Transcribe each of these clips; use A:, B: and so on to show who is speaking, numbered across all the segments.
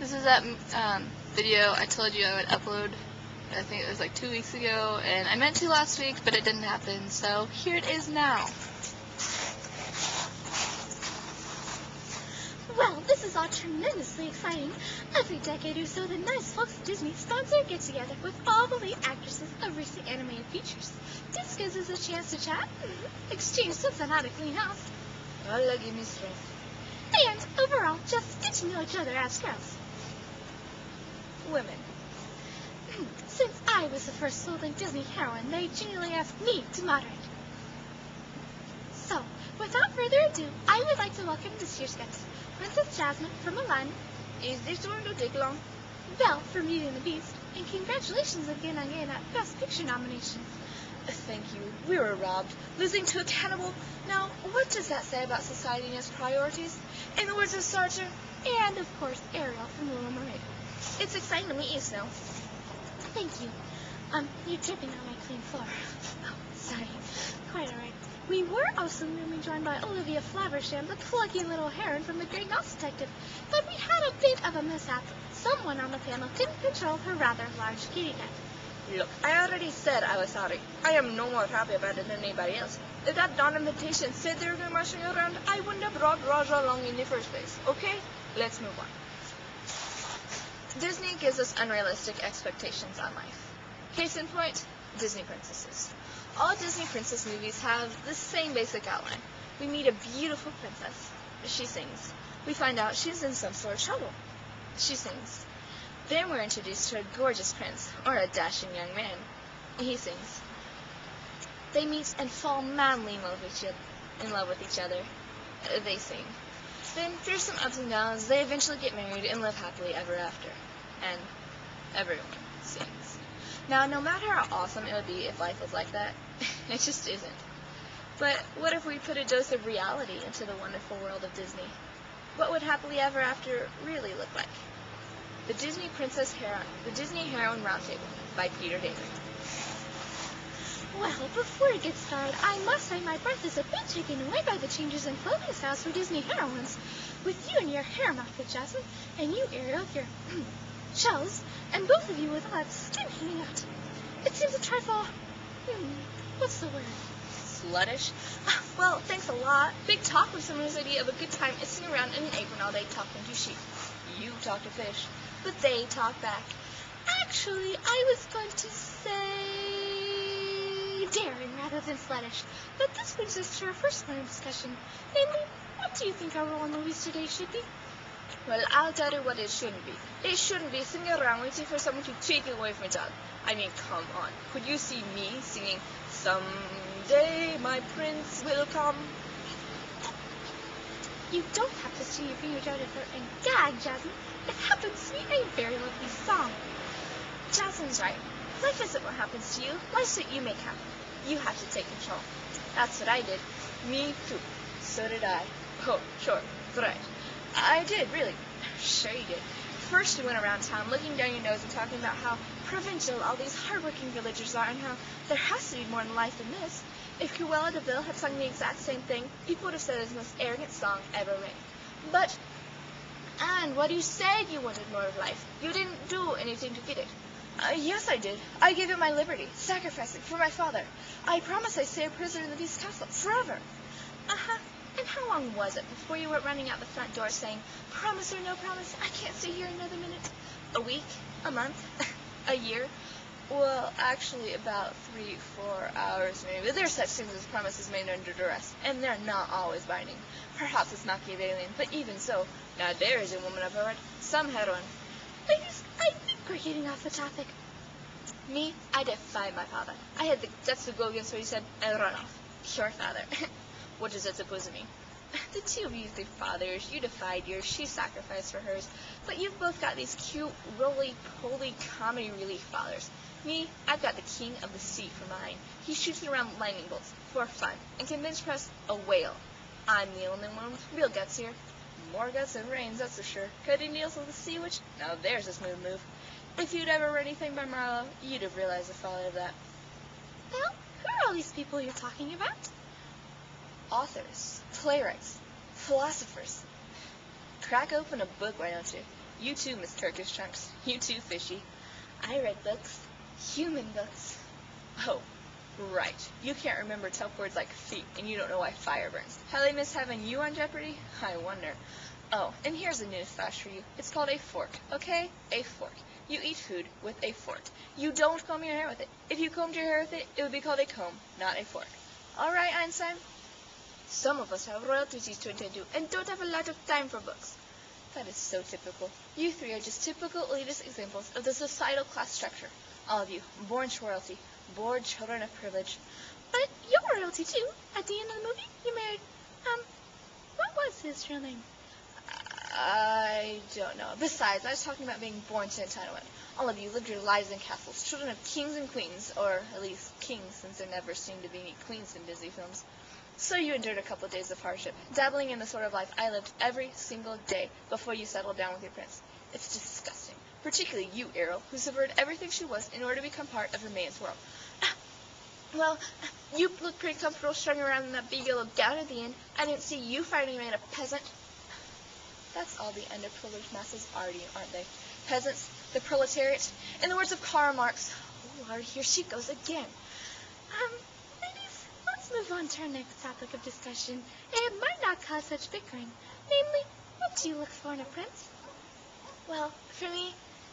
A: This is that video I told you I would upload. I think it was like 2 weeks ago, and I meant to last week, but it didn't happen, so here it is now.
B: Well, this is all tremendously exciting. Every decade or so, the nice folks at Disney sponsor a get-together with all the lead actresses of recent animated features. This gives us a chance to chat, exchange tips on how to clean house,
A: Allah give me strength.
B: and overall, just get to know each other as girls.
A: Women.
B: Since I was the first full-length Disney heroine, they genuinely asked me to moderate. So, without further ado, I would like to welcome this year's guest, Princess Jasmine from Aladdin.
A: Is this going to take long?
B: Belle from Beauty and the Beast, and congratulations again on getting that Best Picture nomination.
A: Thank you. We were robbed, losing to a cannibal. Now, what does that say about society and its priorities? In the words of Sartre,
B: And, of course, Ariel from Little Mermaid.
A: it's exciting to meet you, Snow.
B: Thank you. You're dripping on my clean floor. Oh, sorry. Quite all right. We were also newly joined by Olivia Flaversham, the plucky little heron from The Great Mouse Detective. But we had a bit of a mishap. Someone on the panel couldn't control her rather large kitty cat.
A: Look, I already said I was sorry. I am no more happy about it than anybody else. If that darn invitation said they were going marching around, I wouldn't have brought Raja along in the first place. Okay? Let's move on. Disney gives us unrealistic expectations on life. Case in point, Disney princesses. All Disney princess movies have the same basic outline. We meet a beautiful princess. She sings. We find out she's in some sort of trouble. She sings. Then we're introduced to a gorgeous prince, or a dashing young man. He sings. They meet and fall madly in love with each other. They sing. Then, through some ups and downs, they eventually get married and live happily ever after. And everyone sings. Now, no matter how awesome it would be if life was like that, it just isn't. But what if we put a dose of reality into the wonderful world of Disney? What would happily ever after really look like? The Disney Heroine Roundtable by Peter David.
B: Well, before we get started, I must say my breath is a bit taken away by the changes in clothing styles for Disney heroines. With you in your harem outfit, Jasmine, and you, Ariel, with your shells, and both of you with all that skin hanging out. It seems a trifle, what's the word?
A: Sluttish? Well, thanks a lot. Big talk with someone's idea of a good time is sitting around in an apron all day talking to sheep. You talk to fish, but they talk back.
B: Actually, I was going to say daring rather than sluttish. But this brings us to our first line of discussion. Namely, what do you think our role in movies today should be?
A: Well, I'll tell you what it shouldn't be. It shouldn't be sitting around waiting for someone to take it away from a child. I mean, come on. Could you see me singing, "Someday my prince will come"?
B: You don't have to see your finger out and gag, Jasmine. It happens to be a very lovely song.
A: Jasmine's right. Life isn't what happens to you. Life's what you make happen. You have to take control. That's what I did. Me too. So did I. Oh, sure. Right. I did, really. Sure you did. First you went around town looking down your nose and talking about how provincial all these hard-working villagers are and how there has to be more in life than this. If Cruella de Vil had sung the exact same thing, people would have said it was the most arrogant song ever written. But, and what you said you wanted more of life. You didn't do anything to get it. Yes, I did. I gave it my liberty, sacrificing for my father. I promised I'd stay a prisoner in the Beast Castle forever. Uh-huh. And how long was it before you were running out the front door saying, "Promise or no promise, I can't stay here another minute"? A week? A month? A year? Well, actually, about 3-4 hours maybe. There are such things as promises made under duress, and they're not always binding. Perhaps it's Machiavellian, but even so, now there is a woman of her word, some heroine.
B: Ladies, I think we're getting off the topic.
A: Me, I defied my father. I had the guts to go against what he said and run off. Your father. What does that suppose to mean? The two of you used their fathers. You defied yours. She sacrificed for hers. But you've both got these cute, roly-poly comedy relief fathers. Me, I've got the king of the sea for mine. He shoots around lightning bolts for fun and can bench press a whale. I'm the only one with real guts here. More guts than brains, that's for sure. Cutting deals with the sea witch? Now there's a smooth move. If you'd ever read anything by Marlowe, you'd have realized the folly of that.
B: Well, who are all these people you're talking about?
A: Authors, playwrights, philosophers. Crack open a book, why don't you? You too, Miss Turkish Chunks. You too, Fishy. I read books. Human books. Oh, right. You can't remember tough words like feet, and you don't know why fire burns. How they miss having you on Jeopardy? I wonder. Oh, and here's a news flash for you. It's called a fork, okay? A fork. You eat food with a fork. You don't comb your hair with it. If you combed your hair with it, it would be called a comb, not a fork. All right, Einstein? Some of us have royal duties to attend to and don't have a lot of time for books. That is so typical. You three are just typical elitist examples of the societal class structure. All of you, born to royalty, born children of privilege.
B: But you're royalty too. At the end of the movie, you married, what was his real name?
A: I don't know. Besides, I was talking about being born to entitlement. All of you lived your lives in castles, children of kings and queens, or at least kings, since there never seemed to be any queens in Disney films. So you endured a couple of days of hardship, dabbling in the sort of life I lived every single day before you settled down with your prince. It's disgusting. Particularly you, Ariel, who subverted everything she was in order to become part of the man's world. Well, you looked pretty comfortable strung around in that big yellow gown at the end. I didn't see you fighting a peasant. That's all the underprivileged masses are to you, aren't they? Peasants, the proletariat. In the words of Karl Marx, oh Lord, here she goes again.
B: Ladies, let's move on to our next topic of discussion. It might not cause such bickering. Namely, what do you look for in a prince?
A: Well, for me,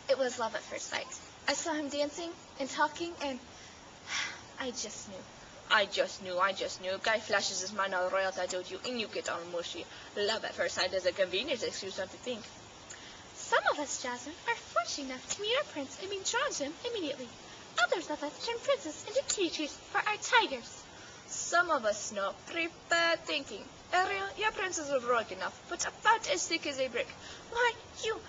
A: it was love at first sight. I saw him dancing and talking, and I just knew. I just knew. Guy flashes his mind on royalty, I told you, and you get all mushy. Love at first sight is a convenient excuse, don't you think?
B: Some of us, Jasmine, are fortunate enough to meet our prince and be drawn to him immediately. Others of us turn princes into kitty treats for our tigers.
A: Some of us know, prefer thinking. Ariel, your prince is heroic enough, but about as thick as a brick. Why, you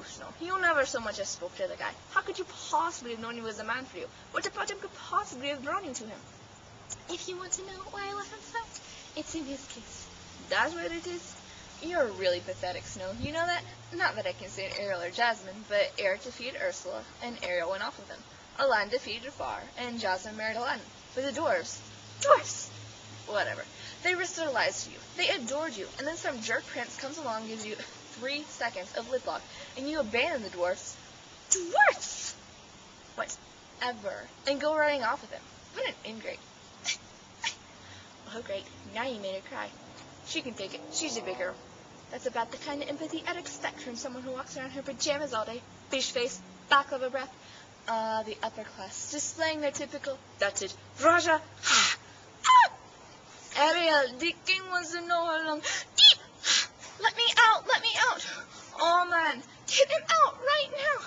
A: Snow. You never so much as spoke to the guy. How could you possibly have known he was the man for you? What about him could possibly have drawn you to him?
B: If you want to know why I love him so, it's in his kiss.
A: That's what it is? You're really pathetic, Snow. You know that? Not that I can say Ariel or Jasmine, but Eric defeated Ursula, and Ariel went off with him. Aladdin defeated Jafar, and Jasmine married Aladdin. For the dwarves. Dwarfs! Whatever. They risked their lives for you. They adored you, and then some jerk prince comes along and gives you 3 seconds of lip lock, and you abandon the dwarfs. Dwarfs! Whatever. And go running off with him. What an ingrate. Oh, great. Now you made her cry. She can take it. She's a big girl. That's about the kind of empathy I'd expect from someone who walks around in her pajamas all day. Fish face, baklava breath. The upper class, displaying their typical, that's it, Raja. Ariel, the king wants to know how long. Deep! Let me out! Oh, man. Get him out right now.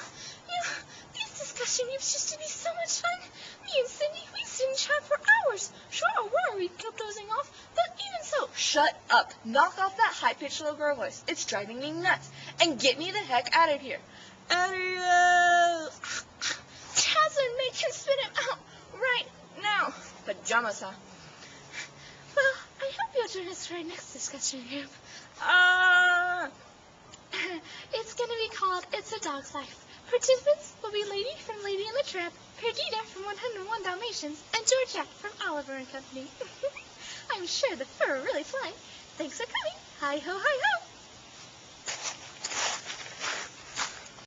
A: These discussion used to be so much fun. Me and Cindy, we sit and chat for hours. Sure, a while we kept dozing off, but even so. Shut up. Knock off that high-pitched little girl voice. It's driving me nuts. And get me the heck out of here. Ariel! Jasmine, make him spit him out right now. Pajamas, huh?
B: Well, I hope you'll join us for our next discussion group. It's going to be called It's a Dog's Life. Participants will be Lady from Lady and the Tramp, Perdita from 101 Dalmatians, and Georgette from Oliver and Company. I'm sure the fur will really fly. Thanks for coming. Hi-ho, hi-ho.